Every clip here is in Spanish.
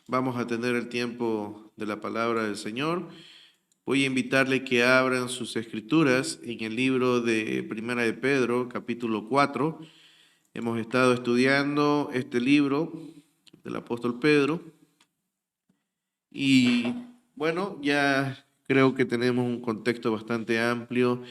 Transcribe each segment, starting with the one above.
Vamos a tener el tiempo de la palabra del Señor. Voy a invitarle que abran sus escrituras en el libro de Primera de Pedro, capítulo 4. Hemos estado estudiando este libro del apóstol Pedro y bueno, ya creo que tenemos un contexto bastante amplio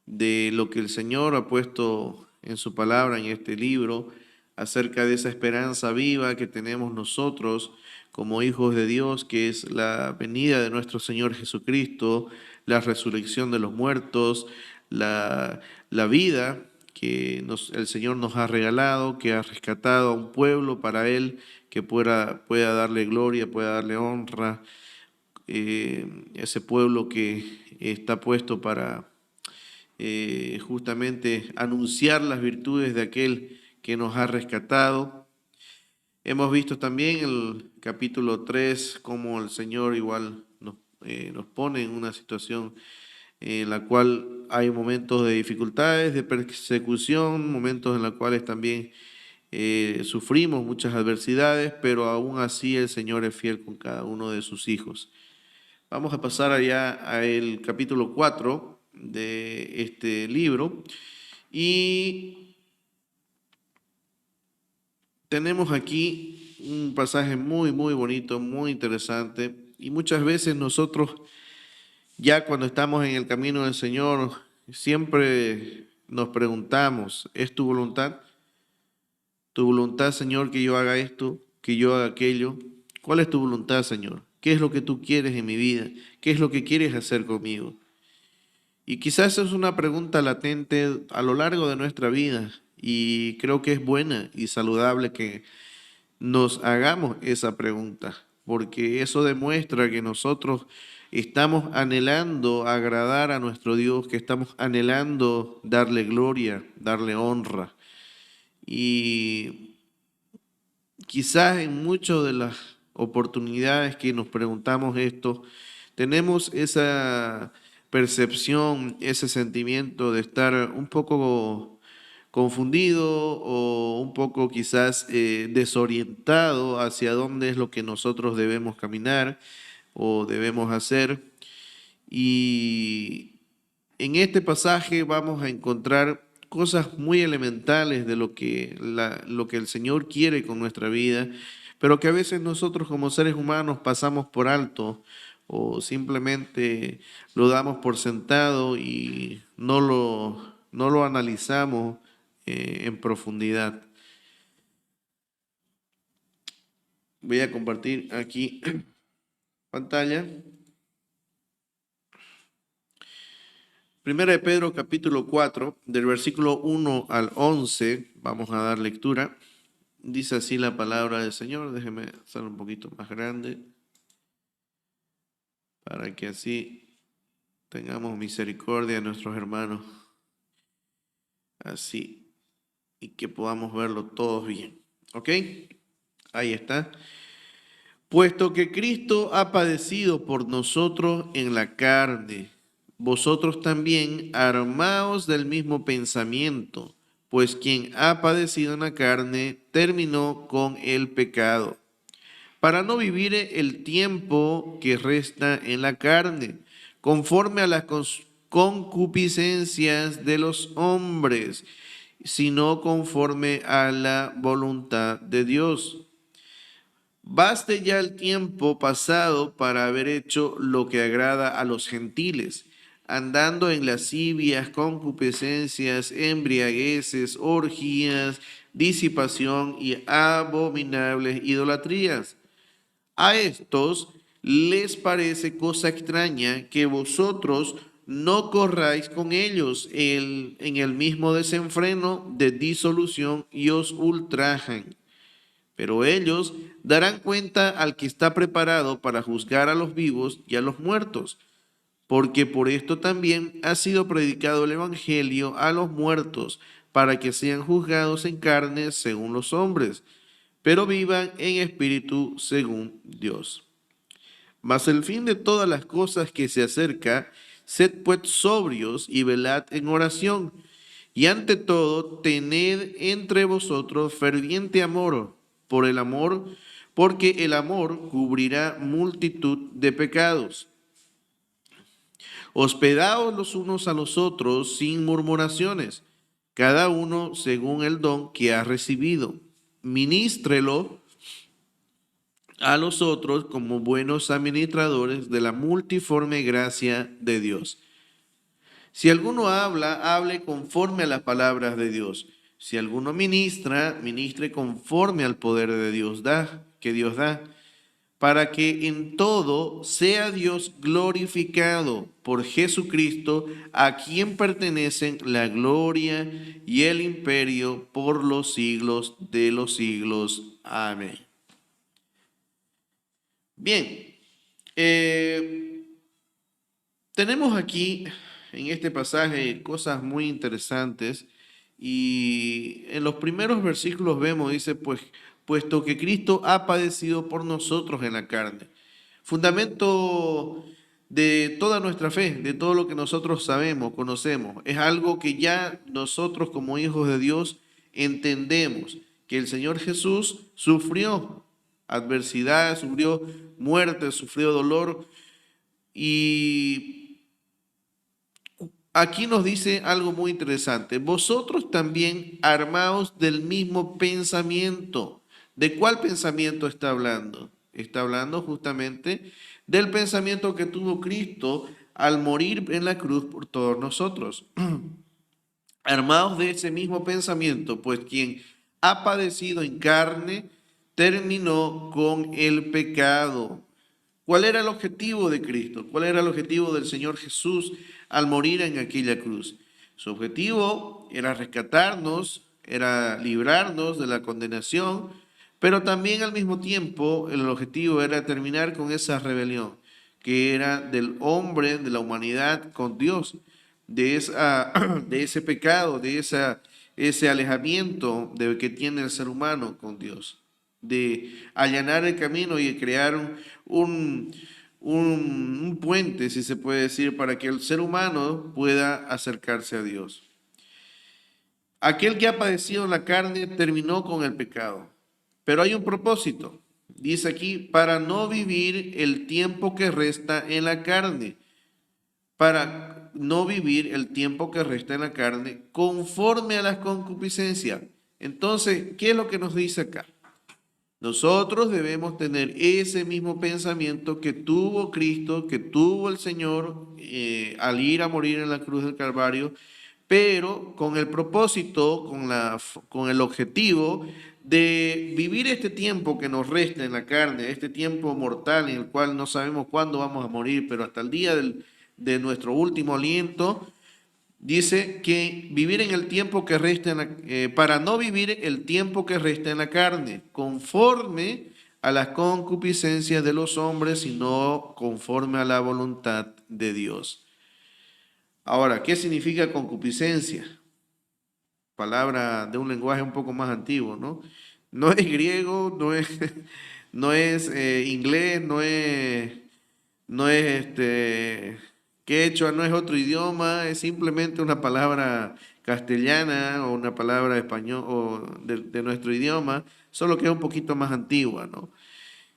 de lo que el Señor ha puesto en su palabra en este libro acerca de esa esperanza viva que tenemos nosotros como hijos de Dios, que es la venida de nuestro Señor Jesucristo, la resurrección de los muertos, la vida que el Señor nos ha regalado, que ha rescatado a un pueblo para Él, que pueda darle gloria, pueda darle honra, ese pueblo que está puesto para justamente anunciar las virtudes de aquel que nos ha rescatado. Hemos visto también el capítulo 3 cómo el Señor igual nos pone en una situación en la cual hay momentos de dificultades, de persecución, momentos en los cuales también sufrimos muchas adversidades, pero aún así el Señor es fiel con cada uno de sus hijos. Vamos a pasar allá al capítulo 4 de este libro y tenemos aquí un pasaje muy bonito, muy interesante y muchas veces nosotros ya cuando estamos en el camino del Señor siempre nos preguntamos, ¿es tu voluntad? ¿Tu voluntad, Señor, que yo haga esto, que yo haga aquello? ¿Cuál es tu voluntad, Señor? ¿Qué es lo que tú quieres en mi vida? ¿Qué es lo que quieres hacer conmigo? Y quizás es una pregunta latente a lo largo de nuestra vida y creo que es buena y saludable que nos hagamos esa pregunta, porque eso demuestra que nosotros estamos anhelando agradar a nuestro Dios, que estamos anhelando darle gloria, darle honra. Y quizás en muchas de las oportunidades que nos preguntamos esto, tenemos esa percepción, ese sentimiento de estar un poco confundido o un poco quizás desorientado hacia dónde es lo que nosotros debemos caminar o debemos hacer. Y en este pasaje vamos a encontrar cosas muy elementales de lo que el Señor quiere con nuestra vida, pero que a veces nosotros como seres humanos pasamos por alto o simplemente lo damos por sentado y no lo analizamos en profundidad. Voy a compartir aquí pantalla. Primera de Pedro capítulo 4, del versículo 1 al 11, vamos a dar lectura. Dice así la palabra del Señor. Déjeme hacer un poquito más grande para que así tengamos misericordia de nuestros hermanos. Así. Y que podamos verlo todos bien. ¿Ok? Ahí está. Puesto que Cristo ha padecido por nosotros en la carne, vosotros también armaos del mismo pensamiento, pues quien ha padecido en la carne terminó con el pecado, para no vivir el tiempo que resta en la carne, conforme a las concupiscencias de los hombres, sino conforme a la voluntad de Dios. Baste ya el tiempo pasado para haber hecho lo que agrada a los gentiles, andando en lascivias, concupiscencias, embriagueces, orgías, disipación y abominables idolatrías. A estos les parece cosa extraña que vosotros no corráis con ellos en el mismo desenfreno de disolución y os ultrajan. Pero ellos darán cuenta al que está preparado para juzgar a los vivos y a los muertos, porque por esto también ha sido predicado el Evangelio a los muertos, para que sean juzgados en carne según los hombres, pero vivan en espíritu según Dios. Mas el fin de todas las cosas que se acerca, sed pues sobrios y velad en oración, y ante todo tened entre vosotros ferviente amor, por el amor, porque el amor cubrirá multitud de pecados. Hospedaos los unos a los otros sin murmuraciones, cada uno según el don que ha recibido. Ministrelo a los otros como buenos administradores de la multiforme gracia de Dios. Si alguno habla, hable conforme a las palabras de Dios. Si alguno ministra, ministre conforme al poder de Dios que Dios da, para que en todo sea Dios glorificado por Jesucristo, a quien pertenecen la gloria y el imperio por los siglos de los siglos. Amén. Bien, tenemos aquí en este pasaje cosas muy interesantes y en los primeros versículos vemos, dice, pues, puesto que Cristo ha padecido por nosotros en la carne. Fundamento de toda nuestra fe, de todo lo que nosotros sabemos, conocemos. Es algo que ya nosotros como hijos de Dios entendemos, que el Señor Jesús sufrió adversidad, sufrió muerte, sufrió dolor. Y aquí nos dice algo muy interesante. Vosotros también armaos del mismo pensamiento. ¿De cuál pensamiento está hablando? Está hablando justamente del pensamiento que tuvo Cristo al morir en la cruz por todos nosotros. Armaos de ese mismo pensamiento, pues quien ha padecido en carne terminó con el pecado. ¿Cuál era el objetivo de Cristo? ¿Cuál era el objetivo del Señor Jesús al morir en aquella cruz? Su objetivo era rescatarnos, era librarnos de la condenación, pero también al mismo tiempo el objetivo era terminar con esa rebelión que era del hombre, de la humanidad con Dios, de ese pecado, de ese alejamiento que tiene el ser humano con Dios, de allanar el camino y crear un puente, si se puede decir, para que el ser humano pueda acercarse a Dios. Aquel que ha padecido la carne terminó con el pecado, pero hay un propósito. Dice aquí, para no vivir el tiempo que resta en la carne, para no vivir el tiempo que resta en la carne conforme a las concupiscencias. Entonces, ¿qué es lo que nos dice acá? Nosotros debemos tener ese mismo pensamiento que tuvo Cristo, que tuvo el Señor al ir a morir en la cruz del Calvario, pero con el propósito, con el objetivo de vivir este tiempo que nos resta en la carne, este tiempo mortal en el cual no sabemos cuándo vamos a morir, pero hasta el día de nuestro último aliento. Dice que vivir en el tiempo que resta, para no vivir el tiempo que resta en la carne, conforme a las concupiscencias de los hombres, sino conforme a la voluntad de Dios. Ahora, ¿qué significa concupiscencia? Palabra de un lenguaje un poco más antiguo, ¿no? No es griego, no es inglés, no es quechua, no es otro idioma, es simplemente una palabra castellana o una palabra español o de nuestro idioma, solo que es un poquito más antigua, ¿no?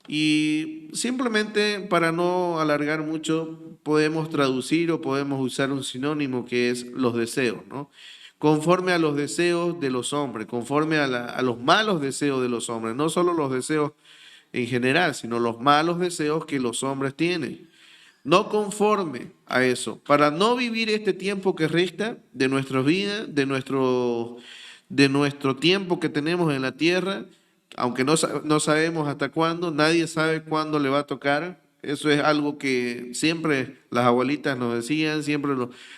Y simplemente para no alargar mucho, podemos traducir o podemos usar un sinónimo que es los deseos, ¿no? Conforme a los deseos de los hombres, conforme a los malos deseos de los hombres, no solo los deseos en general, sino los malos deseos que los hombres tienen. No conforme a eso, para no vivir este tiempo que resta de nuestra vida, de nuestro tiempo que tenemos en la tierra, aunque no sabemos hasta cuándo, nadie sabe cuándo le va a tocar. Eso es algo que siempre las abuelitas nos decían, siempre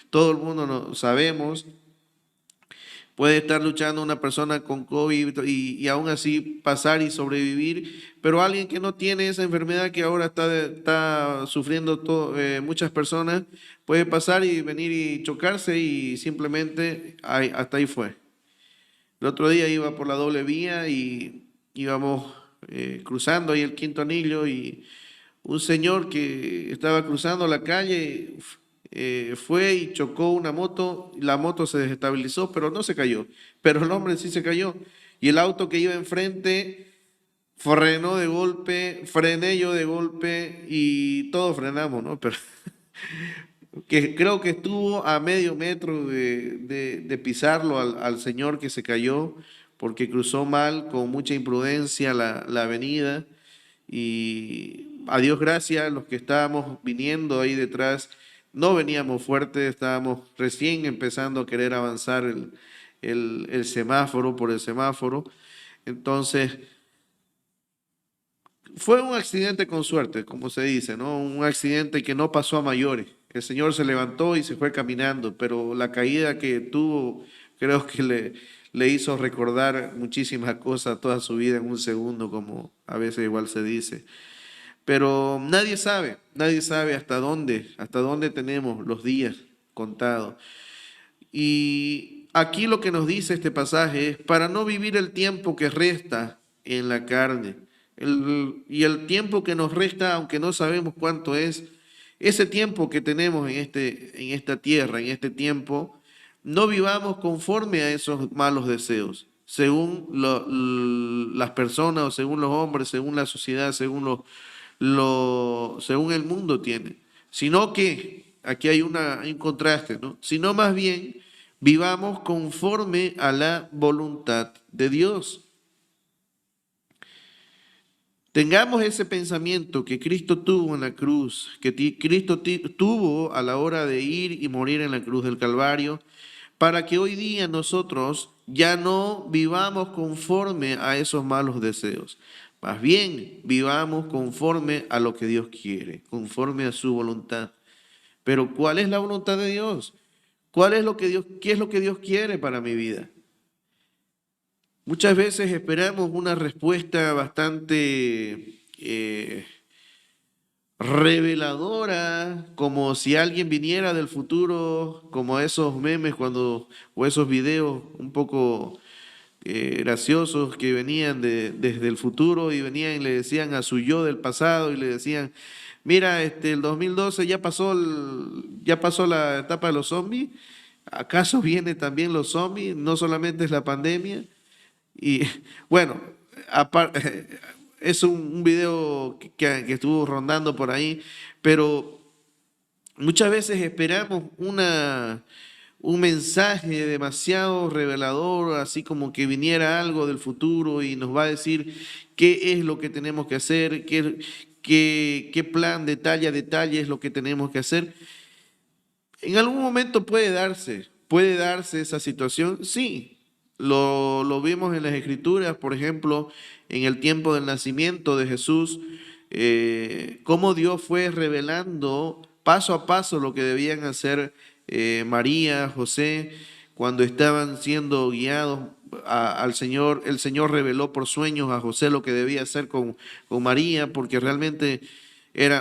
todo el mundo lo sabemos. Puede estar luchando una persona con COVID y aún así pasar y sobrevivir, pero alguien que no tiene esa enfermedad que ahora está sufriendo muchas personas, puede pasar y venir y chocarse y simplemente hasta ahí fue. El otro día iba por la doble vía y íbamos cruzando ahí el Quinto Anillo y un señor que estaba cruzando la calle fue y chocó una moto, la moto se desestabilizó, pero no se cayó, pero el hombre sí se cayó. Y el auto que iba enfrente frenó de golpe, frené yo de golpe y todos frenamos, ¿no? Pero que creo que estuvo a medio metro de pisarlo al señor que se cayó porque cruzó mal, con mucha imprudencia, la avenida. Y a Dios gracias, los que estábamos viniendo ahí detrás, no veníamos fuertes, estábamos recién empezando a querer avanzar el semáforo por el semáforo. Entonces, fue un accidente con suerte, como se dice, ¿no? Un accidente que no pasó a mayores. El señor se levantó y se fue caminando, pero la caída que tuvo creo que le hizo recordar muchísimas cosas toda su vida en un segundo, como a veces igual se dice. Pero nadie sabe hasta dónde tenemos los días contados. Y aquí lo que nos dice este pasaje es para no vivir el tiempo que resta en la carne. Y el tiempo que nos resta, aunque no sabemos cuánto es, ese tiempo que tenemos en esta tierra, en este tiempo, no vivamos conforme a esos malos deseos, según las personas o según los hombres, según la sociedad, según el mundo tiene, sino que aquí hay un contraste, ¿no? Sino más bien vivamos conforme a la voluntad de Dios. Tengamos ese pensamiento que Cristo tuvo en la cruz, que Cristo tuvo a la hora de ir y morir en la cruz del Calvario, para que hoy día nosotros ya no vivamos conforme a esos malos deseos. Más bien, vivamos conforme a lo que Dios quiere, conforme a su voluntad. Pero ¿cuál es la voluntad de Dios? ¿Qué es lo que Dios quiere para mi vida? Muchas veces esperamos una respuesta bastante reveladora, como si alguien viniera del futuro, como esos memes o esos videos un poco graciosos que venían desde el futuro y venían y le decían a su yo del pasado y le decían, mira, el 2012 ya pasó la etapa de los zombies, ¿acaso viene también los zombies? No solamente es la pandemia. Y bueno, es un video que estuvo rondando por ahí, pero muchas veces esperamos un mensaje demasiado revelador, así como que viniera algo del futuro y nos va a decir qué es lo que tenemos que hacer, qué plan detalle a detalle es lo que tenemos que hacer. En algún momento puede darse esa situación, sí. Lo vimos en las Escrituras, por ejemplo, en el tiempo del nacimiento de Jesús, cómo Dios fue revelando paso a paso lo que debían hacer María, José, cuando estaban siendo guiados al Señor. El Señor reveló por sueños a José lo que debía hacer con María, porque realmente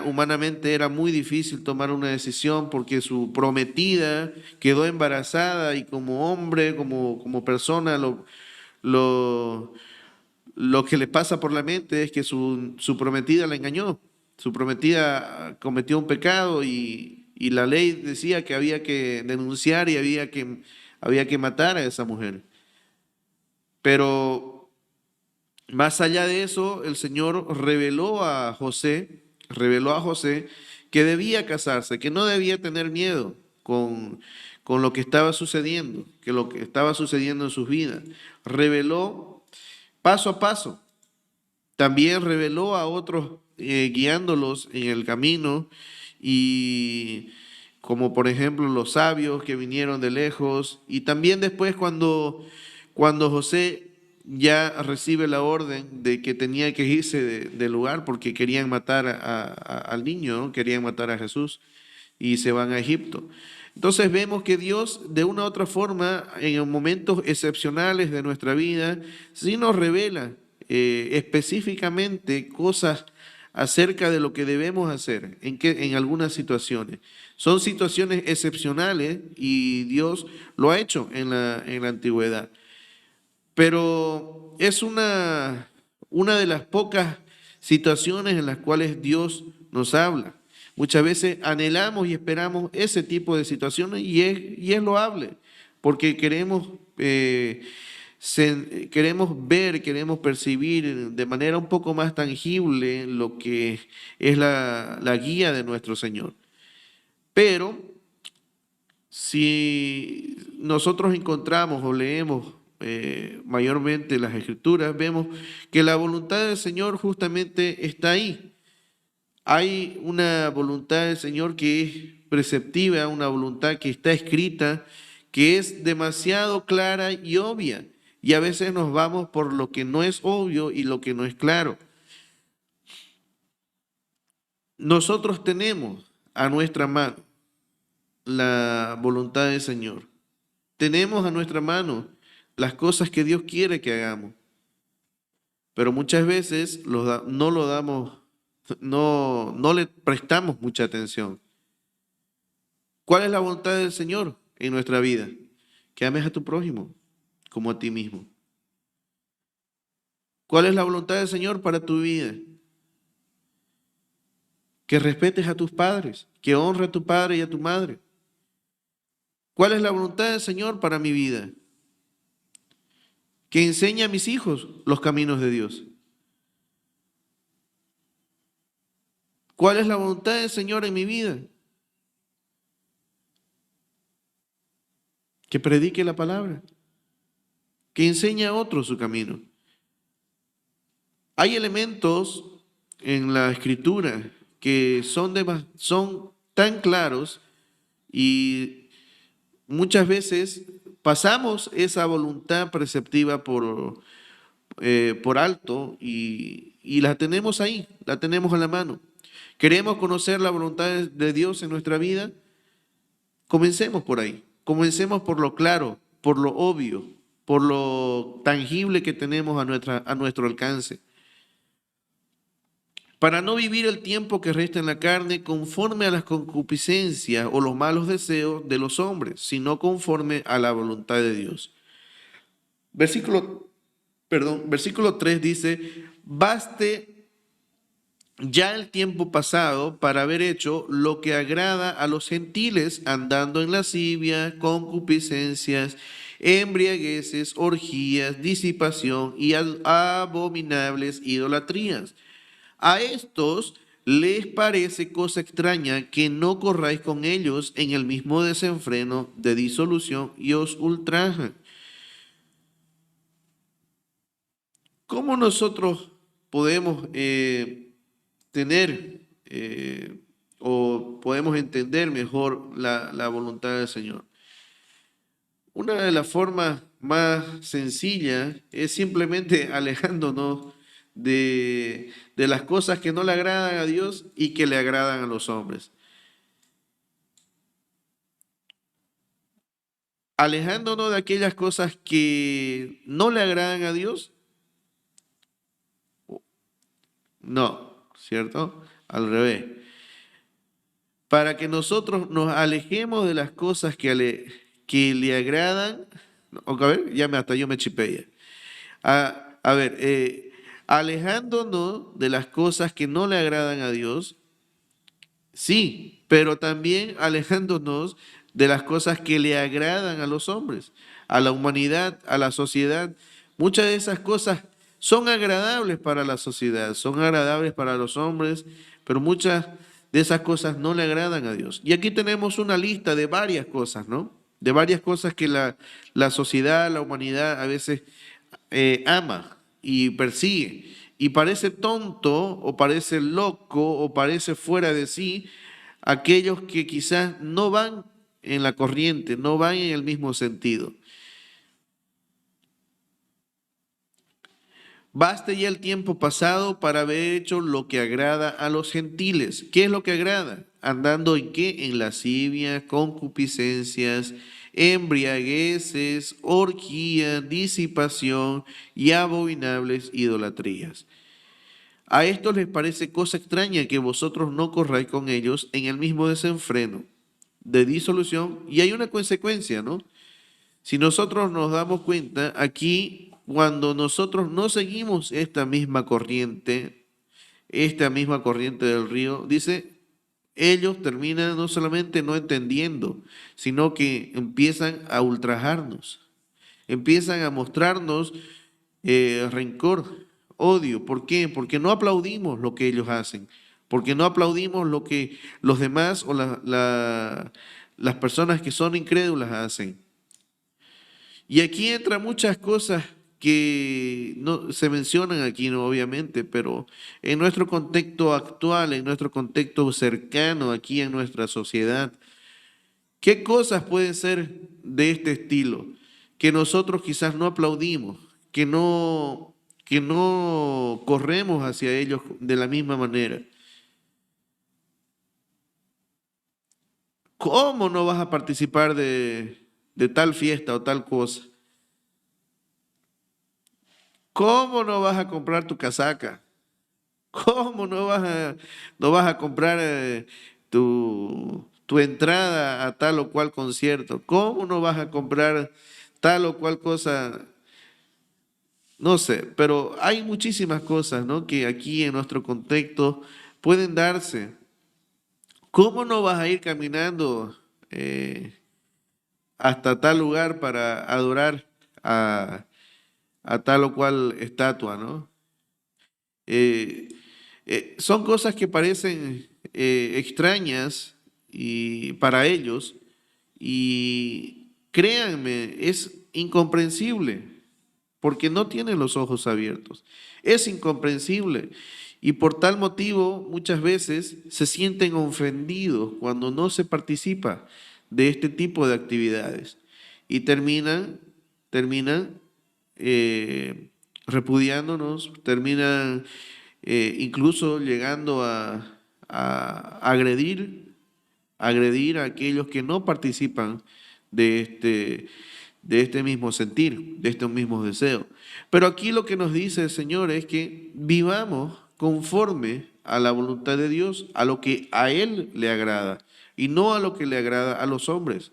humanamente era muy difícil tomar una decisión porque su prometida quedó embarazada y como hombre, como persona, lo, lo que le pasa por la mente es que su prometida la engañó. Su prometida cometió un pecado y la ley decía que había que denunciar y había que matar a esa mujer. Pero más allá de eso, el Señor reveló a José que debía casarse, que no debía tener miedo con lo que estaba sucediendo, que lo que estaba sucediendo en sus vidas. Reveló paso a paso. También reveló a otros guiándolos en el camino y como por ejemplo los sabios que vinieron de lejos y también después cuando José ya recibe la orden de que tenía que irse del lugar porque querían matar al niño, ¿no? Querían matar a Jesús y se van a Egipto. Entonces vemos que Dios de una u otra forma, en momentos excepcionales de nuestra vida, sí nos revela específicamente cosas acerca de lo que debemos hacer en algunas situaciones. Son situaciones excepcionales y Dios lo ha hecho en la antigüedad. Pero es una de las pocas situaciones en las cuales Dios nos habla. Muchas veces anhelamos y esperamos ese tipo de situaciones y es loable, porque queremos queremos ver, queremos percibir de manera un poco más tangible lo que es la guía de nuestro Señor. Pero si nosotros encontramos o leemos mayormente las Escrituras, vemos que la voluntad del Señor justamente está ahí. Hay una voluntad del Señor que es preceptiva, una voluntad que está escrita, que es demasiado clara y obvia. Y a veces nos vamos por lo que no es obvio y lo que no es claro. Nosotros tenemos a nuestra mano la voluntad del Señor. Tenemos a nuestra mano las cosas que Dios quiere que hagamos. Pero muchas veces no lo damos, no le prestamos mucha atención. ¿Cuál es la voluntad del Señor en nuestra vida? Que ames a tu prójimo como a ti mismo. ¿Cuál es la voluntad del Señor para tu vida? Que respetes a tus padres, que honre a tu padre y a tu madre. ¿Cuál es la voluntad del Señor para mi vida? Que enseñe a mis hijos los caminos de Dios. ¿Cuál es la voluntad del Señor en mi vida? Que predique la palabra, que enseñe a otros su camino. Hay elementos en la Escritura que son tan claros y muchas veces pasamos esa voluntad preceptiva por alto y la tenemos ahí, la tenemos a la mano. ¿Queremos conocer la voluntad de Dios en nuestra vida? Comencemos por ahí. Comencemos por lo claro, por lo obvio, por lo tangible que tenemos a nuestro alcance. Para no vivir el tiempo que resta en la carne conforme a las concupiscencias o los malos deseos de los hombres, sino conforme a la voluntad de Dios. Versículo 3 dice, baste ya el tiempo pasado para haber hecho lo que agrada a los gentiles, andando en lascivia, concupiscencias, embriagueces, orgías, disipación y abominables idolatrías. A estos les parece cosa extraña que no corráis con ellos en el mismo desenfreno de disolución y os ultrajan. ¿Cómo nosotros podemos tener o podemos entender mejor la voluntad del Señor? Una de las formas más sencillas es simplemente alejándonos de las cosas que no le agradan a Dios y que le agradan a los hombres. Alejándonos de aquellas cosas que no le agradan a Dios. No, ¿cierto? Al revés. Para que nosotros nos alejemos de las cosas que le agradan. A ver, hasta yo me chipé ya. A ver, alejándonos de las cosas que no le agradan a Dios, sí, pero también alejándonos de las cosas que le agradan a los hombres, a la humanidad, a la sociedad. Muchas de esas cosas son agradables para la sociedad, son agradables para los hombres, pero muchas de esas cosas no le agradan a Dios. Y aquí tenemos una lista de varias cosas, ¿no? De varias cosas que la sociedad, la humanidad a veces ama y persigue. Y parece tonto o parece loco o parece fuera de sí aquellos que quizás no van en la corriente, no van en el mismo sentido. Baste ya el tiempo pasado para haber hecho lo que agrada a los gentiles. ¿Qué es lo que agrada? ¿Andando en qué? En lascivia, concupiscencias, embriagueces, orgía, disipación y abominables idolatrías. A estos les parece cosa extraña que vosotros no corráis con ellos en el mismo desenfreno de disolución, y hay una consecuencia, ¿no? Si nosotros nos damos cuenta, aquí, cuando nosotros no seguimos esta misma corriente del río, dice, ellos terminan no solamente no entendiendo, sino que empiezan a ultrajarnos, empiezan a mostrarnos rencor, odio. ¿Por qué? Porque no aplaudimos lo que ellos hacen, porque no aplaudimos lo que los demás o las personas que son incrédulas hacen. Y aquí entran muchas cosas que no se mencionan aquí, ¿no? Obviamente, pero en nuestro contexto actual, en nuestro contexto cercano, aquí en nuestra sociedad, ¿qué cosas pueden ser de este estilo que nosotros quizás no aplaudimos, que no corremos hacia ellos de la misma manera? ¿Cómo no vas a participar de tal fiesta o tal cosa? ¿Cómo no vas a comprar tu casaca? ¿Cómo no vas a comprar tu entrada a tal o cual concierto? ¿Cómo no vas a comprar tal o cual cosa? No sé, pero hay muchísimas cosas, ¿no? Que aquí en nuestro contexto pueden darse. ¿Cómo no vas a ir caminando hasta tal lugar para adorar a, a tal o cual estatua, ¿no? Eh, son cosas que parecen extrañas y para ellos, y créanme, es incomprensible porque no tienen los ojos abiertos. Es incomprensible y por tal motivo muchas veces se sienten ofendidos cuando no se participa de este tipo de actividades y terminan eh, repudiándonos, terminan incluso llegando a agredir a aquellos que no participan de de este mismo sentir, de estos mismos deseos. Pero aquí lo que nos dice el Señor es que vivamos conforme a la voluntad de Dios, a lo que a Él le agrada, y no a lo que le agrada a los hombres.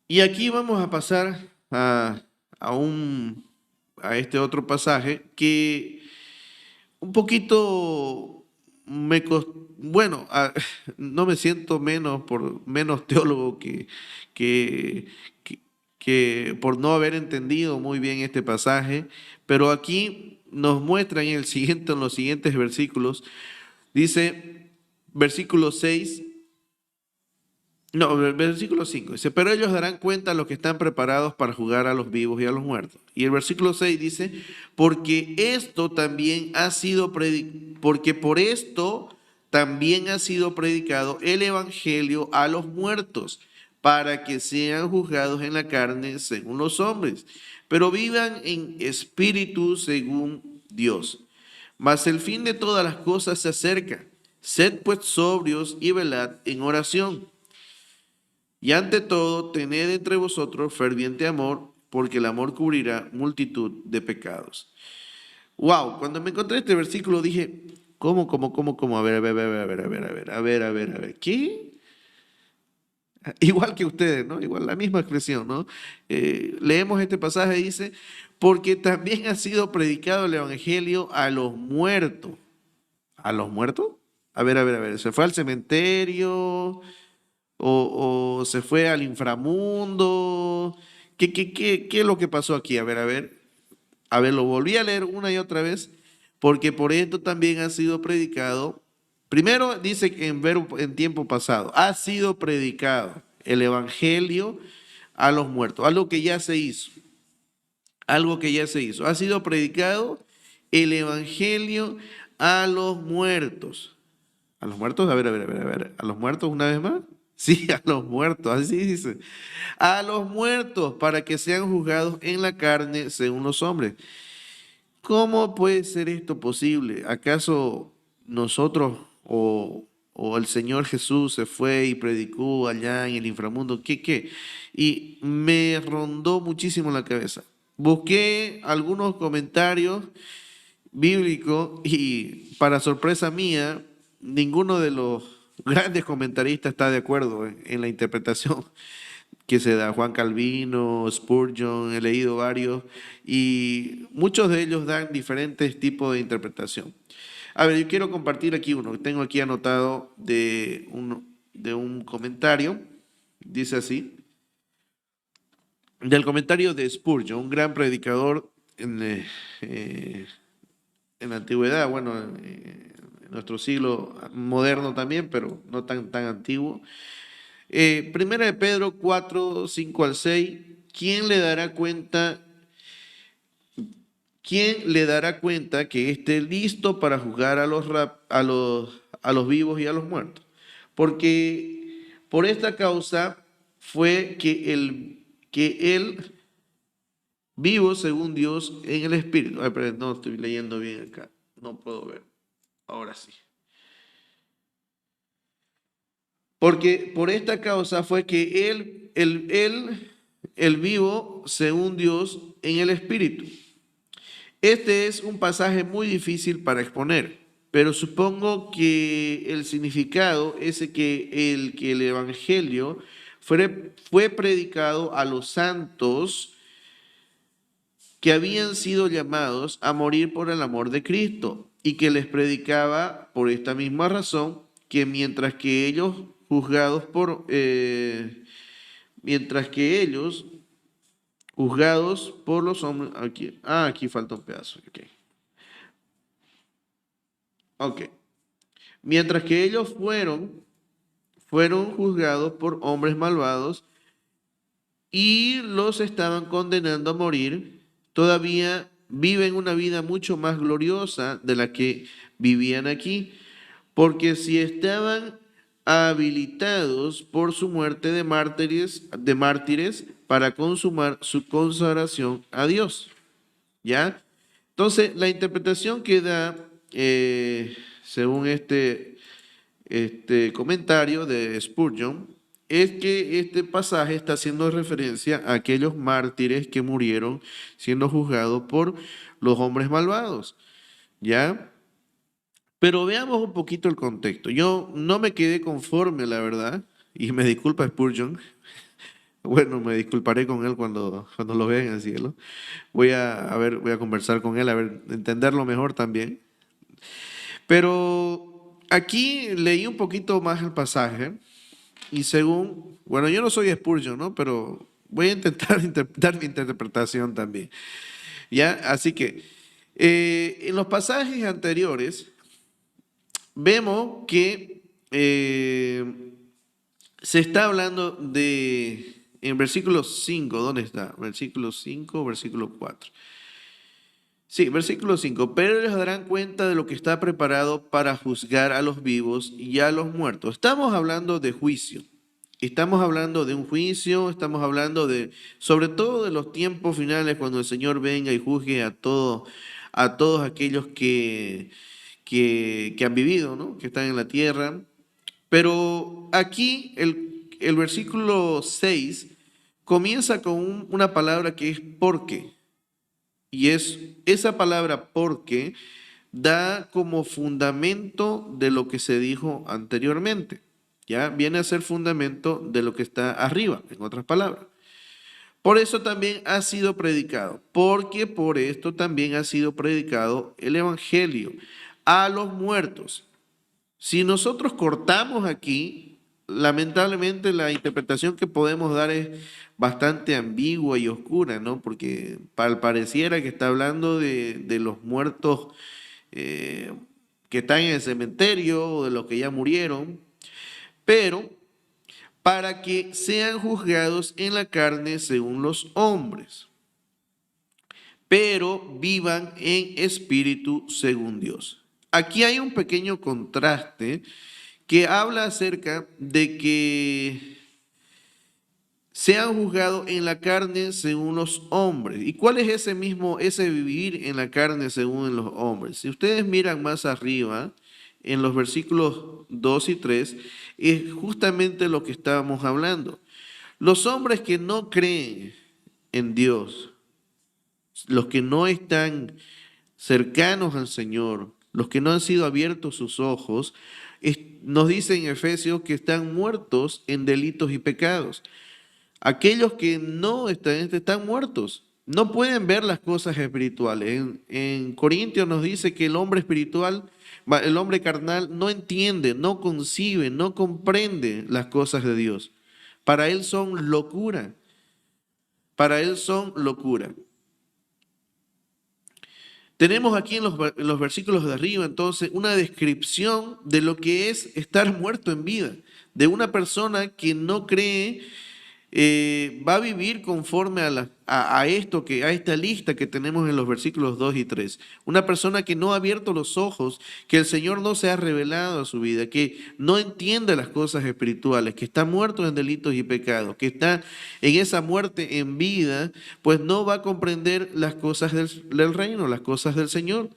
Y aquí vamos a pasar a a este otro pasaje que un poquito bueno, no me siento menos teólogo que, que, que por no haber entendido muy bien este pasaje, pero aquí nos muestra en los siguientes versículos, dice, versículo 6. No, el versículo 5 dice, pero ellos darán cuenta a los que están preparados para jugar a los vivos y a los muertos. Y el versículo 6 dice, porque por esto también ha sido predicado el evangelio a los muertos, para que sean juzgados en la carne según los hombres, pero vivan en espíritu según Dios. Mas el fin de todas las cosas se acerca. Sed pues sobrios y velad en oración. Y ante todo, tened entre vosotros ferviente amor, porque el amor cubrirá multitud de pecados. Wow, cuando me encontré este versículo dije, ¿cómo? A ver, a ver, ¿qué? Igual que ustedes, ¿no? Igual la misma expresión, ¿no? Leemos este pasaje y dice, porque también ha sido predicado el evangelio a los muertos. ¿A los muertos? A ver, se fue al cementerio, o se fue al inframundo. ¿Qué es lo que pasó aquí? A ver, lo volví a leer una y otra vez, porque por esto también ha sido predicado. Primero dice que en tiempo pasado, ha sido predicado el evangelio a los muertos, algo que ya se hizo, algo que ya se hizo. Ha sido predicado el evangelio a los muertos. ¿A los muertos? A ver. ¿A los muertos una vez más? Sí, a los muertos, así dice. A los muertos para que sean juzgados en la carne según los hombres. ¿Cómo puede ser esto posible? ¿Acaso nosotros o el Señor Jesús se fue y predicó allá en el inframundo? ¿Qué? Y me rondó muchísimo la cabeza. Busqué algunos comentarios bíblicos y para sorpresa mía, ninguno de los grandes comentaristas está de acuerdo en la interpretación que se da. Juan Calvino, Spurgeon, he leído varios y muchos de ellos dan diferentes tipos de interpretación. A ver, yo quiero compartir aquí uno que tengo aquí anotado de un comentario. Dice así. del comentario de Spurgeon, un gran predicador en la antigüedad, bueno, en nuestro siglo moderno también, pero no tan antiguo. Primera de Pedro 4, 5 al 6, ¿quién le dará cuenta? ¿Quién le dará cuenta que esté listo para juzgar a los vivos y a los muertos? Porque por esta causa fue que él vivo según Dios en el Espíritu. Ay, pero no estoy leyendo bien acá, no puedo ver. Ahora sí. Porque por esta causa fue que él vivo según Dios en el Espíritu. Este es un pasaje muy difícil para exponer, pero supongo que el significado es que el Evangelio fue predicado a los santos que habían sido llamados a morir por el amor de Cristo y que les predicaba por esta misma razón que mientras que ellos juzgados por los hombres, aquí falta un pedazo, ok. Mientras que ellos fueron juzgados por hombres malvados y los estaban condenando a morir, todavía viven una vida mucho más gloriosa de la que vivían aquí, porque si estaban habilitados por su muerte de mártires para consumar su consagración a Dios. ¿Ya? Entonces, la interpretación que da, según este comentario de Spurgeon, es que este pasaje está haciendo referencia a aquellos mártires que murieron siendo juzgados por los hombres malvados, ¿ya? Pero veamos un poquito el contexto. Yo no me quedé conforme, la verdad, y me disculpa Spurgeon. Bueno, me disculparé con él cuando lo vea en el cielo. Voy a conversar con él, a ver, entenderlo mejor también. Pero aquí leí un poquito más el pasaje y bueno, yo no soy Spurgeon, ¿no? Pero voy a intentar dar mi interpretación también. ¿Ya? Así que en los pasajes anteriores vemos que se está hablando en versículo 5, ¿dónde está? Versículo 5, versículo 4. Sí, versículo 5. Pero ellos darán cuenta de lo que está preparado para juzgar a los vivos y a los muertos. Estamos hablando de juicio. Estamos hablando de un juicio, estamos hablando sobre todo de los tiempos finales, cuando el Señor venga y juzgue a todos aquellos que han vivido, ¿no? Que están en la tierra. Pero aquí el versículo 6 comienza con una palabra que es porque. Y esa palabra porque da como fundamento de lo que se dijo anteriormente. Ya viene a ser fundamento de lo que está arriba, en otras palabras. Por eso también ha sido predicado, porque por esto también ha sido predicado el Evangelio a los muertos. Si nosotros cortamos aquí, lamentablemente la interpretación que podemos dar es bastante ambigua y oscura, ¿no? Porque pareciera que está hablando de los muertos que están en el cementerio o de los que ya murieron, pero para que sean juzgados en la carne según los hombres, pero vivan en espíritu según Dios. Aquí hay un pequeño contraste que habla acerca de que sean juzgados en la carne según los hombres. ¿Y cuál es ese vivir en la carne según los hombres? Si ustedes miran más arriba, en los versículos 2 y 3, es justamente lo que estábamos hablando. Los hombres que no creen en Dios, los que no están cercanos al Señor, los que no han sido abiertos sus ojos, nos dice en Efesios que están muertos en delitos y pecados. Aquellos que no están muertos, no pueden ver las cosas espirituales. En Corintios nos dice que el hombre espiritual, el hombre carnal, no entiende, no concibe, no comprende las cosas de Dios. Para él son locura. para él son locura. Tenemos aquí en los versículos de arriba, entonces, una descripción de lo que es estar muerto en vida, de una persona que no cree, va a vivir conforme a esto a esta lista que tenemos en los versículos 2 y 3. Una persona que no ha abierto los ojos, que el Señor no se ha revelado a su vida, que no entiende las cosas espirituales, que está muerto en delitos y pecados, que está en esa muerte en vida, pues no va a comprender las cosas del reino, las cosas del Señor.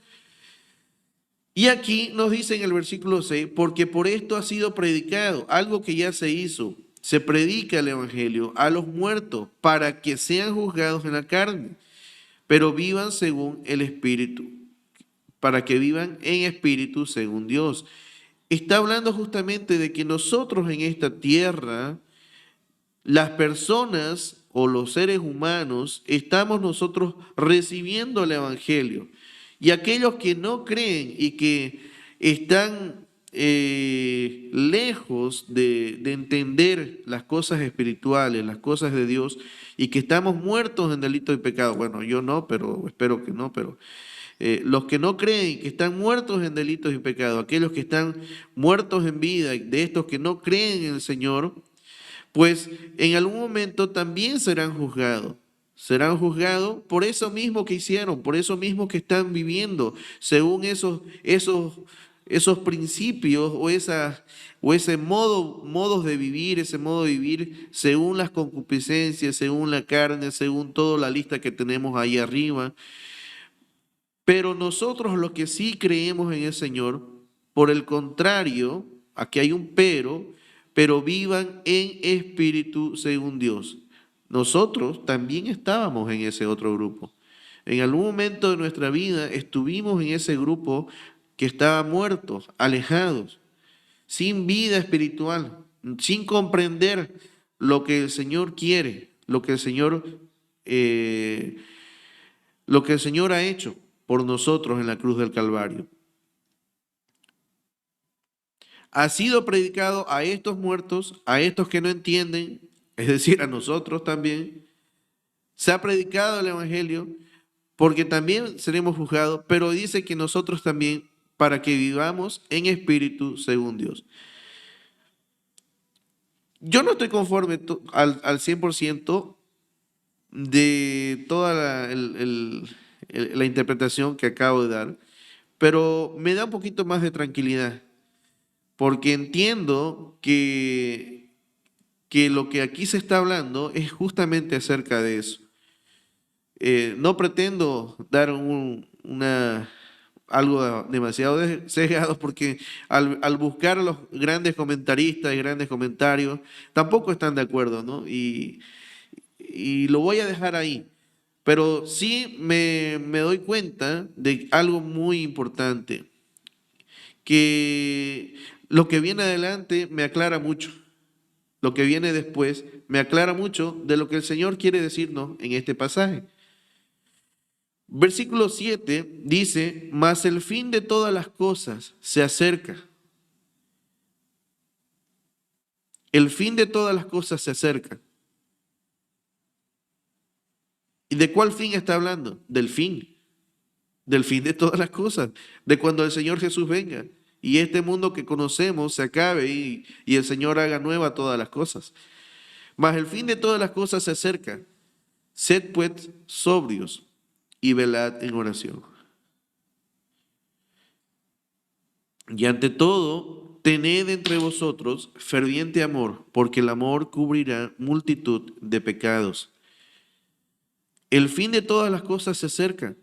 Y aquí nos dice en el versículo 6, porque por esto ha sido predicado, algo que ya se hizo. Se predica el Evangelio a los muertos para que sean juzgados en la carne, pero vivan según el Espíritu, para que vivan en espíritu según Dios. Está hablando justamente de que nosotros en esta tierra, las personas o los seres humanos, estamos nosotros recibiendo el Evangelio. Y aquellos que no creen y que están lejos de entender las cosas espirituales, las cosas de Dios, y que estamos muertos en delito y pecado. Bueno, yo no, pero espero que no, pero los que no creen, que están muertos en delitos y pecados, aquellos que están muertos en vida, de estos que no creen en el Señor, pues en algún momento también serán juzgados. Serán juzgados por eso mismo que hicieron, por eso mismo que están viviendo, según esos principios o ese modos de vivir, ese modo de vivir según las concupiscencias, según la carne, según toda la lista que tenemos ahí arriba. Pero nosotros los que sí creemos en el Señor, por el contrario, aquí hay un pero vivan en espíritu según Dios. Nosotros también estábamos en ese otro grupo. En algún momento de nuestra vida estuvimos en ese grupo que estaba muertos, alejados, sin vida espiritual, sin comprender lo que el Señor quiere, eh, lo que el Señor ha hecho por nosotros en la cruz del Calvario. Ha sido predicado a estos muertos, a estos que no entienden, es decir, a nosotros también. Se ha predicado el Evangelio porque también seremos juzgados, pero dice que nosotros también para que vivamos en espíritu según Dios. Yo no estoy conforme al 100% de toda la interpretación que acabo de dar, pero me da un poquito más de tranquilidad, porque entiendo que lo que aquí se está hablando es justamente acerca de eso. No pretendo dar algo demasiado sesgado porque al buscar a los grandes comentaristas y grandes comentarios, tampoco están de acuerdo, ¿no? Y lo voy a dejar ahí. Pero sí me doy cuenta de algo muy importante, que lo que viene adelante me aclara mucho. Lo que viene después me aclara mucho de lo que el Señor quiere decirnos en este pasaje. Versículo 7 dice, mas el fin de todas las cosas se acerca. El fin de todas las cosas se acerca. ¿Y de cuál fin está hablando? Del fin de todas las cosas, de cuando el Señor Jesús venga y este mundo que conocemos se acabe y el Señor haga nueva todas las cosas. Mas el fin de todas las cosas se acerca. Sed pues sobrios y velad en oración. Y ante todo, tened entre vosotros ferviente amor, porque el amor cubrirá multitud de pecados. El fin de todas las cosas se acerca.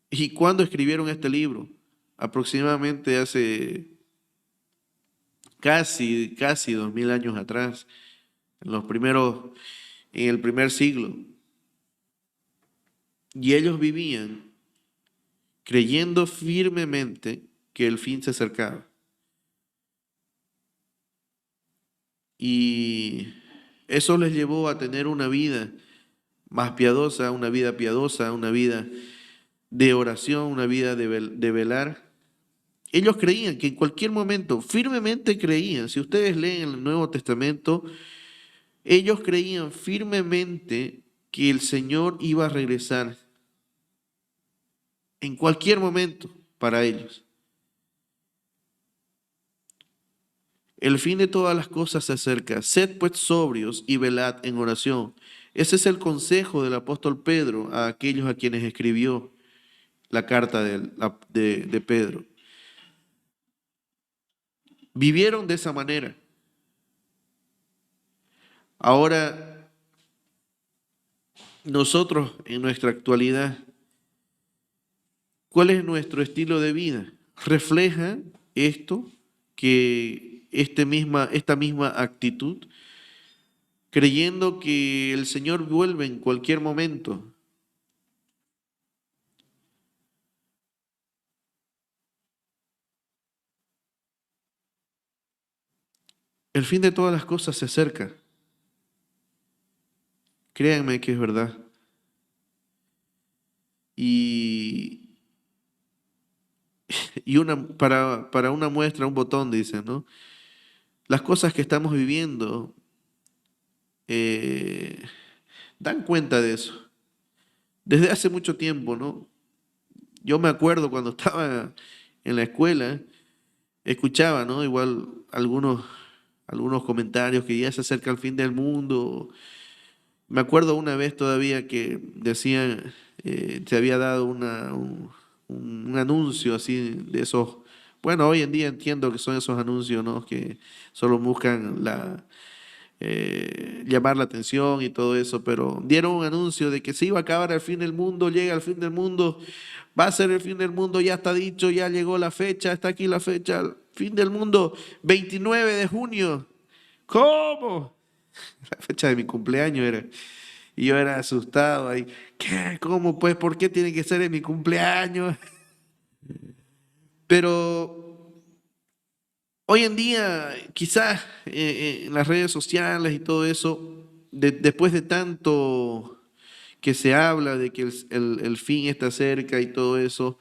¿Y cuándo escribieron este libro? Aproximadamente hace casi 2000 años atrás, en el primer siglo. Y ellos vivían creyendo firmemente que el fin se acercaba. Y eso les llevó a tener una vida más piadosa, una vida piadosa, una vida de oración, una vida de velar. Ellos creían que en cualquier momento, firmemente creían, si ustedes leen el Nuevo Testamento, Ellos creían firmemente que el Señor iba a regresar en cualquier momento para ellos. El fin de todas las cosas se acerca. Sed pues sobrios y velad en oración. Ese es el consejo del apóstol Pedro a aquellos a quienes escribió la carta de Pedro. Vivieron de esa manera. Ahora, nosotros en nuestra actualidad, ¿cuál es nuestro estilo de vida? ¿Refleja esto, que esta misma actitud, creyendo que el Señor vuelve en cualquier momento? El fin de todas las cosas se acerca. Créanme que es verdad. Y, para una muestra, un botón, dicen, ¿no? Las cosas que estamos viviendo eh, dan cuenta de eso. Desde hace mucho tiempo, ¿no? Yo me acuerdo cuando estaba en la escuela, escuchaba, ¿no? Igual algunos comentarios que ya se acerca el fin del mundo. Me acuerdo una vez todavía que decían, se había dado un anuncio así de esos. Bueno, hoy en día entiendo que son esos anuncios, ¿no? Que solo buscan llamar la atención y todo eso, pero dieron un anuncio de que se iba a acabar el fin del mundo, llega el fin del mundo, va a ser el fin del mundo, ya está dicho, ya llegó la fecha, está aquí la fecha, el fin del mundo, 29 de junio. ¿Cómo? La fecha de mi cumpleaños era. Y yo era asustado ahí. ¿Qué? ¿Cómo pues? ¿Por qué tiene que ser en mi cumpleaños? Pero hoy en día, quizás en las redes sociales y todo eso, después de tanto que se habla de que el fin está cerca y todo eso,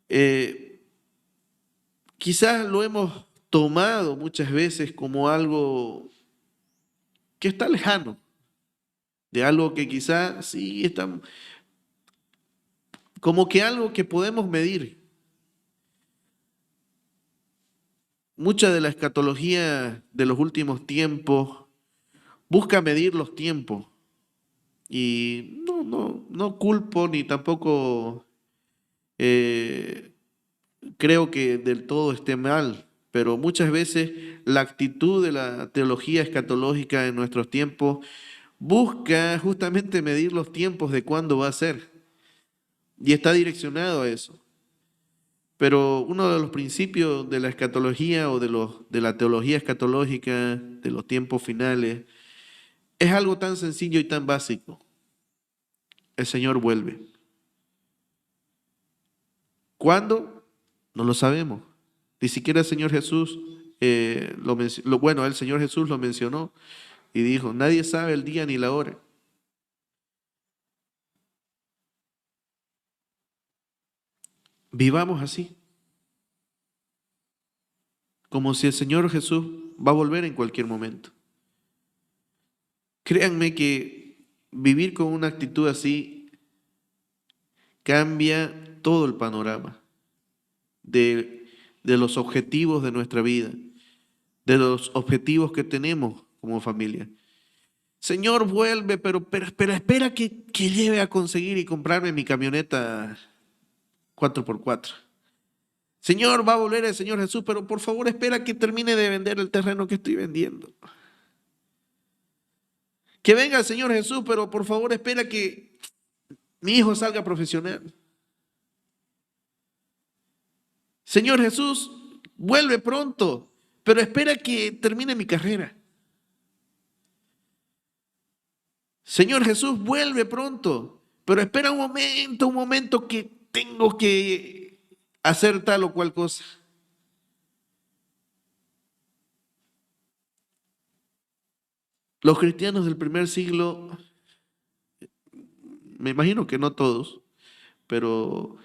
eh, quizás lo hemos tomado muchas veces como algo que está lejano, de algo que quizás sí está, como que algo que podemos medir. Mucha de la escatología de los últimos tiempos busca medir los tiempos y no culpo ni tampoco eh, creo que del todo esté mal, pero muchas veces la actitud de la teología escatológica en nuestros tiempos busca justamente medir los tiempos de cuándo va a ser y está direccionado a eso. Pero uno de los principios de la escatología o de la teología escatológica de los tiempos finales es algo tan sencillo y tan básico. El Señor vuelve. ¿Cuándo? No lo sabemos. Ni siquiera el Señor Jesús bueno, el Señor Jesús lo mencionó y dijo, nadie sabe el día ni la hora. Vivamos así, como si el Señor Jesús va a volver en cualquier momento. Créanme que vivir con una actitud así cambia todo el panorama de, de los objetivos de nuestra vida, de los objetivos que tenemos como familia. Señor, vuelve, pero espera que lleve a conseguir y comprarme mi camioneta 4x4. Señor, va a volver el Señor Jesús, pero por favor espera que termine de vender el terreno que estoy vendiendo. Que venga el Señor Jesús, pero por favor espera que mi hijo salga profesional. Señor Jesús, vuelve pronto, pero espera que termine mi carrera. Señor Jesús, vuelve pronto, pero espera un momento que tengo que hacer tal o cual cosa. Los cristianos del primer siglo, me imagino que no todos, pero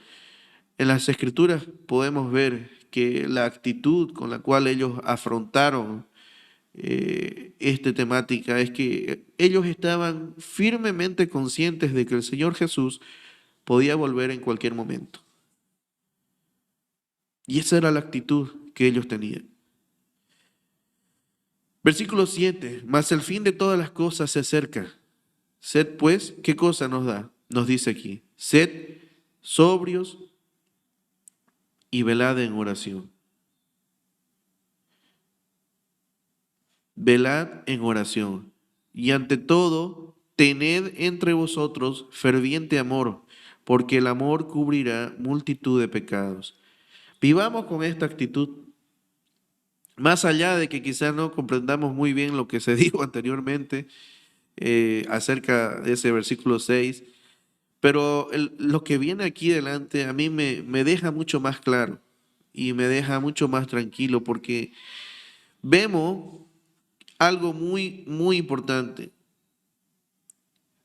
en las escrituras podemos ver que la actitud con la cual ellos afrontaron esta temática es que ellos estaban firmemente conscientes de que el Señor Jesús podía volver en cualquier momento. Y esa era la actitud que ellos tenían. Versículo 7, mas el fin de todas las cosas se acerca. Sed pues, ¿qué cosa nos da? Nos dice aquí, sed sobrios y velad en oración. Velad en oración. Y ante todo, tened entre vosotros ferviente amor, porque el amor cubrirá multitud de pecados. Vivamos con esta actitud. Más allá de que quizás no comprendamos muy bien lo que se dijo anteriormente acerca de ese versículo 6, pero lo que viene aquí delante a mí me deja mucho más claro y me deja mucho más tranquilo porque vemos algo muy, muy importante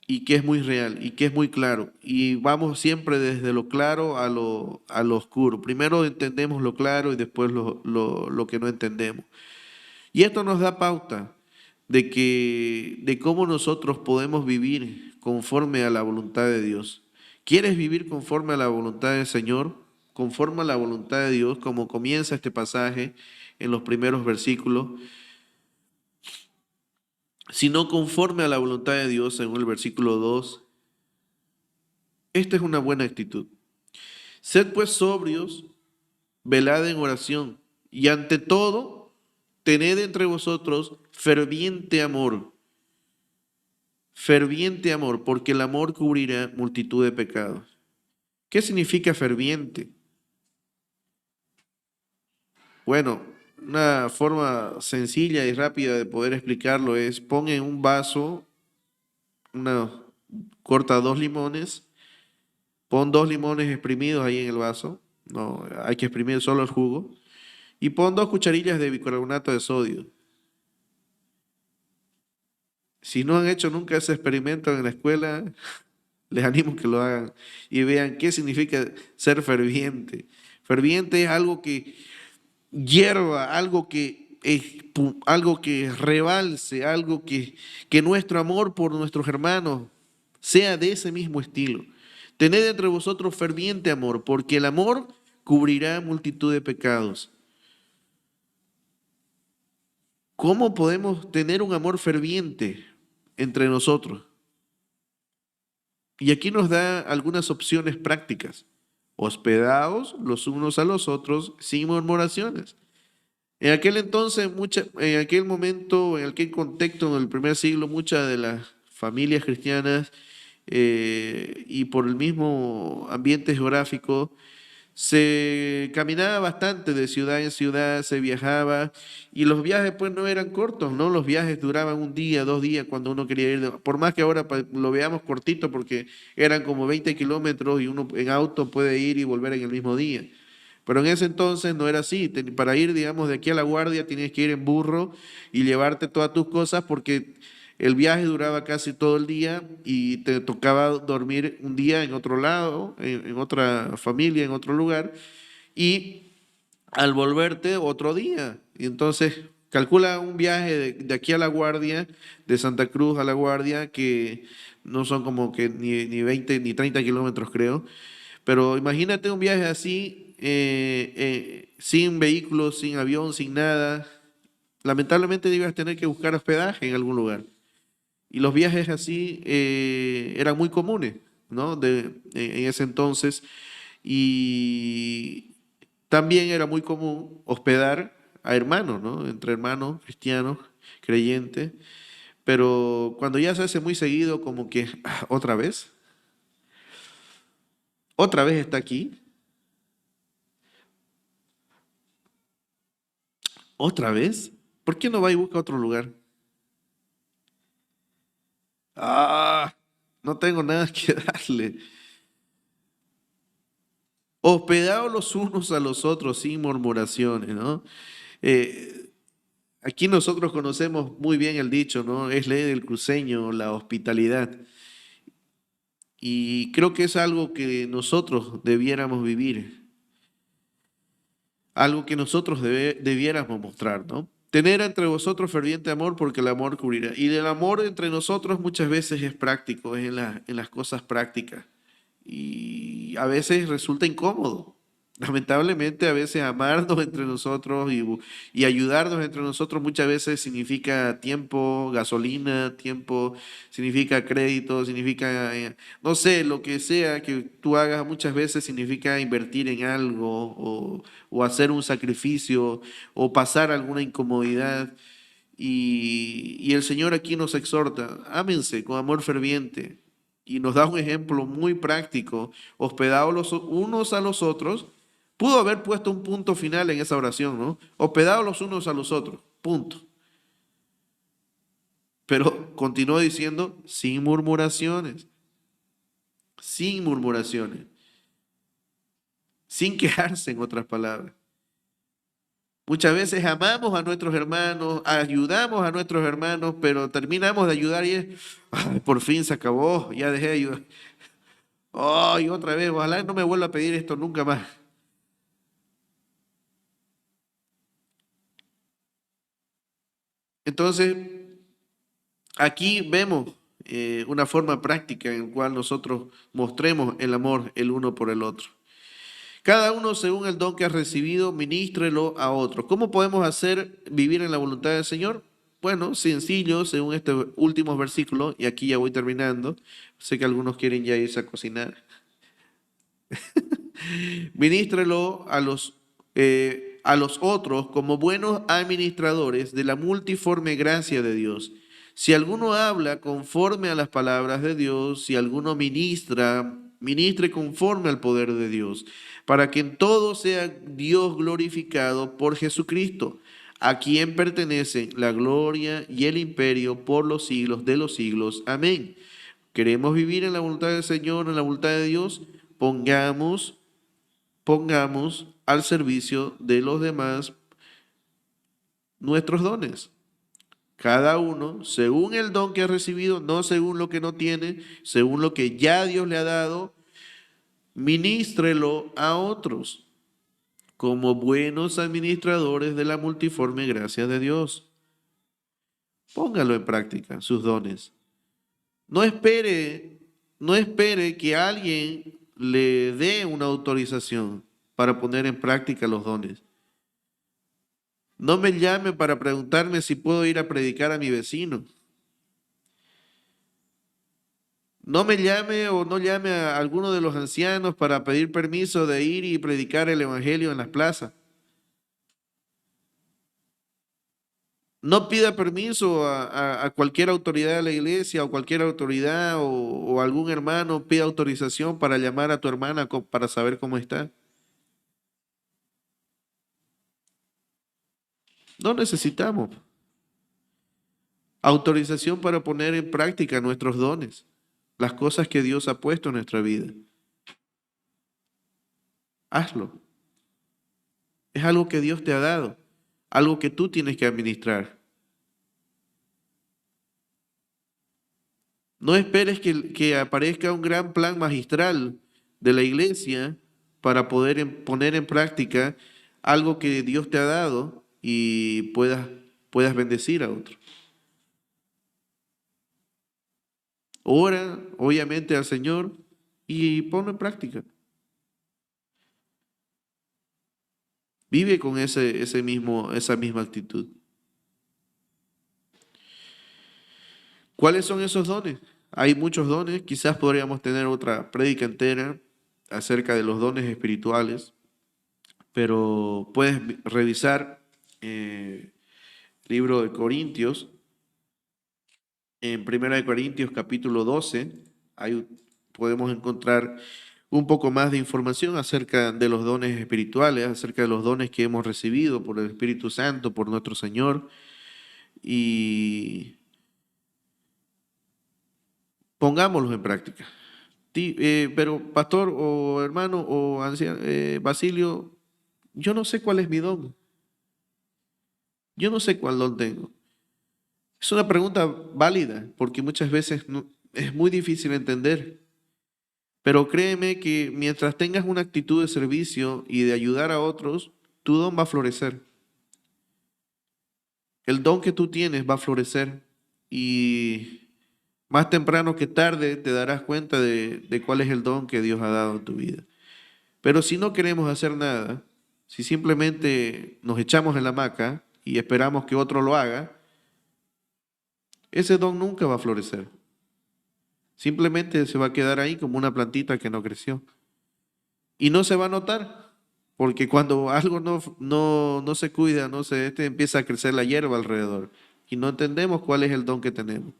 y que es muy real y que es muy claro. Y vamos siempre desde lo claro a lo oscuro. Primero entendemos lo claro y después lo que no entendemos. Y esto nos da pauta de cómo nosotros podemos vivir conforme a la voluntad de Dios. ¿Quieres vivir conforme a la voluntad del Señor? Conforme a la voluntad de Dios, como comienza este pasaje en los primeros versículos, sino conforme a la voluntad de Dios, según el versículo 2. Esta es una buena actitud. Sed pues sobrios, velad en oración, y ante todo, tened entre vosotros ferviente amor, porque el amor cubrirá multitud de pecados. ¿Qué significa ferviente? Bueno, una forma sencilla y rápida de poder explicarlo es pon en un vaso, corta 2 limones, pon 2 limones exprimidos ahí en el vaso, no, hay que exprimir solo el jugo, y pon 2 cucharillas de bicarbonato de sodio. Si no han hecho nunca ese experimento en la escuela, les animo que lo hagan y vean qué significa ser ferviente. Ferviente es algo que hierva, algo que rebalse, que nuestro amor por nuestros hermanos sea de ese mismo estilo. Tened entre vosotros ferviente amor, porque el amor cubrirá multitud de pecados. ¿Cómo podemos tener un amor ferviente entre nosotros? Y aquí nos da algunas opciones prácticas. Hospedaos los unos a los otros sin murmuraciones. En aquel entonces, en aquel momento, en aquel contexto, en el primer siglo, muchas de las familias cristianas y por el mismo ambiente geográfico, se caminaba bastante de ciudad en ciudad, se viajaba y los viajes pues no eran cortos, ¿no? Los viajes duraban 1 día, 2 días cuando uno quería ir, por más que ahora lo veamos cortito porque eran como 20 kilómetros y uno en auto puede ir y volver en el mismo día. Pero en ese entonces no era así. Para ir, digamos, de aquí a La Guardia tienes que ir en burro y llevarte todas tus cosas porque el viaje duraba casi todo el día y te tocaba dormir 1 día en otro lado, en otra familia, en otro lugar, y al volverte otro día. Y entonces calcula un viaje de aquí a La Guardia, de Santa Cruz a La Guardia, que no son como que ni 20 ni 30 kilómetros, creo. Pero imagínate un viaje así, sin vehículos, sin avión, sin nada. Lamentablemente ibas a tener que buscar hospedaje en algún lugar. Y los viajes así eran muy comunes, ¿no? En ese entonces. Y también era muy común hospedar a hermanos, ¿no? Entre hermanos cristianos, creyentes. Pero cuando ya se hace muy seguido, como que, otra vez está aquí, otra vez. ¿Por qué no va y busca otro lugar? Ah, no tengo nada que darle. Hospedados los unos a los otros sin murmuraciones, ¿no? Eh, Aquí nosotros conocemos muy bien el dicho, ¿no? Es ley del cruceño, la hospitalidad. Y creo que es algo que nosotros debiéramos vivir, algo que nosotros debiéramos mostrar, ¿no? Tener entre vosotros ferviente amor porque el amor cubrirá. Y el amor entre nosotros muchas veces es práctico, es en las cosas prácticas. Y a veces resulta incómodo. Lamentablemente a veces amarnos entre nosotros y ayudarnos entre nosotros muchas veces significa tiempo, gasolina, tiempo, significa crédito, significa, no sé, lo que sea que tú hagas muchas veces significa invertir en algo o hacer un sacrificio o pasar alguna incomodidad. Y el Señor aquí nos exhorta, ámense con amor ferviente. Y nos da un ejemplo muy práctico, hospedados los unos a los otros. Pudo haber puesto un punto final en esa oración, ¿no? Hospedados los unos a los otros, punto. Pero continuó diciendo, sin murmuraciones, sin quejarse en otras palabras. Muchas veces amamos a nuestros hermanos, ayudamos a nuestros hermanos, pero terminamos de ayudar y es, "Ay, por fin se acabó, ya dejé de ayudar. Ay, otra vez, ojalá no me vuelva a pedir esto nunca más". Entonces, aquí vemos una forma práctica en la cual nosotros mostremos el amor el uno por el otro. Cada uno según el don que ha recibido, ministrelo a otro. ¿Cómo podemos hacer vivir en la voluntad del Señor? Bueno, sencillo, según este último versículo, y aquí ya voy terminando. Sé que algunos quieren ya irse a cocinar. Ministrelo a los otros como buenos administradores de la multiforme gracia de Dios. Si alguno habla conforme a las palabras de Dios, si alguno ministra, ministre conforme al poder de Dios, para que en todo sea Dios glorificado por Jesucristo, a quien pertenecen la gloria y el imperio por los siglos de los siglos. Amén. ¿Queremos vivir en la voluntad del Señor, en la voluntad de Dios? Pongamos al servicio de los demás nuestros dones. Cada uno, según el don que ha recibido, no según lo que no tiene, según lo que ya Dios le ha dado, ministrelo a otros como buenos administradores de la multiforme gracia de Dios. Póngalo en práctica, sus dones. No espere, no espere que alguien le dé una autorización para poner en práctica los dones. No me llame para preguntarme si puedo ir a predicar a mi vecino. No me llame o no llame a alguno de los ancianos para pedir permiso de ir y predicar el evangelio en las plazas. No pida permiso a cualquier autoridad de la iglesia o cualquier autoridad o algún hermano pida autorización para llamar a tu hermana para saber cómo está. No necesitamos autorización para poner en práctica nuestros dones, las cosas que Dios ha puesto en nuestra vida. Hazlo. Es algo que Dios te ha dado, algo que tú tienes que administrar. No esperes que aparezca un gran plan magistral de la iglesia para poder poner en práctica algo que Dios te ha dado y puedas bendecir a otro. Ora, obviamente, al Señor y ponlo en práctica. Vive con esa misma actitud. ¿Cuáles son esos dones? Hay muchos dones, quizás podríamos tener otra prédica entera acerca de los dones espirituales, pero puedes revisar libro de Corintios, en Primera de Corintios capítulo 12, ahí podemos encontrar un poco más de información acerca de los dones espirituales, acerca de los dones que hemos recibido por el Espíritu Santo, por nuestro Señor, y pongámoslos en práctica. Pero pastor o hermano o anciano, Basilio, yo no sé cuál es mi don. Yo no sé cuál don tengo. Es una pregunta válida porque muchas veces es muy difícil entender. Pero créeme que mientras tengas una actitud de servicio y de ayudar a otros, tu don va a florecer. el don que tú tienes va a florecer y más temprano que tarde te darás cuenta de cuál es el don que Dios ha dado en tu vida. Pero si no queremos hacer nada, si simplemente nos echamos en la hamaca y esperamos que otro lo haga, ese don nunca va a florecer. Simplemente se va a quedar ahí como una plantita que no creció. Y no se va a notar, porque cuando algo no se cuida, empieza a crecer la hierba alrededor y no entendemos cuál es el don que tenemos.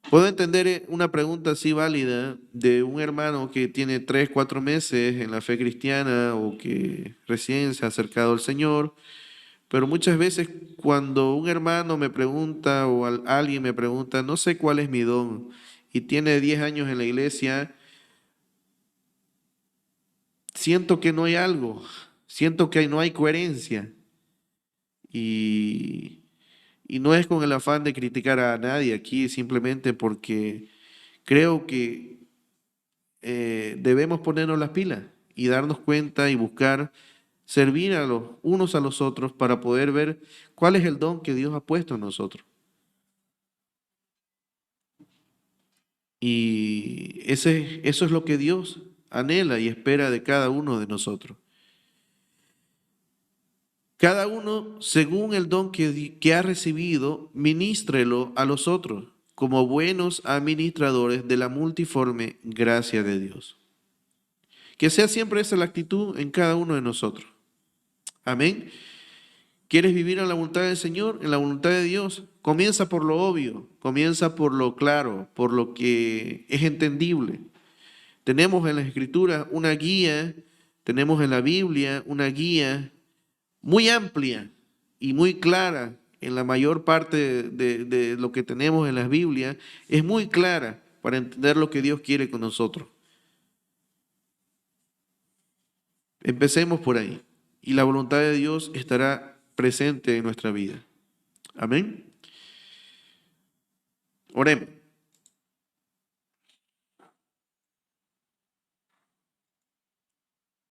Puedo entender una pregunta así válida de un hermano que tiene 3, 4 meses en la fe cristiana o que recién se ha acercado al Señor, pero muchas veces cuando un hermano me pregunta o alguien me pregunta, no sé cuál es mi don y tiene 10 años en la iglesia, siento que no hay algo, siento que no hay coherencia y, y no es con el afán de criticar a nadie aquí, simplemente porque creo que debemos ponernos las pilas y darnos cuenta y buscar servir a los unos a los otros para poder ver cuál es el don que Dios ha puesto en nosotros. Y eso es lo que Dios anhela y espera de cada uno de nosotros. Cada uno, según el don que ha recibido, ministrelo a los otros como buenos administradores de la multiforme gracia de Dios. Que sea siempre esa la actitud en cada uno de nosotros. Amén. ¿Quieres vivir en la voluntad del Señor, en la voluntad de Dios? Comienza por lo obvio, comienza por lo claro, por lo que es entendible. Tenemos en las Escrituras una guía, tenemos en la Biblia una guía muy amplia y muy clara. En la mayor parte de lo que tenemos en las Biblias es muy clara para entender lo que Dios quiere con nosotros. Empecemos por ahí y la voluntad de Dios estará presente en nuestra vida. Amén. Oremos.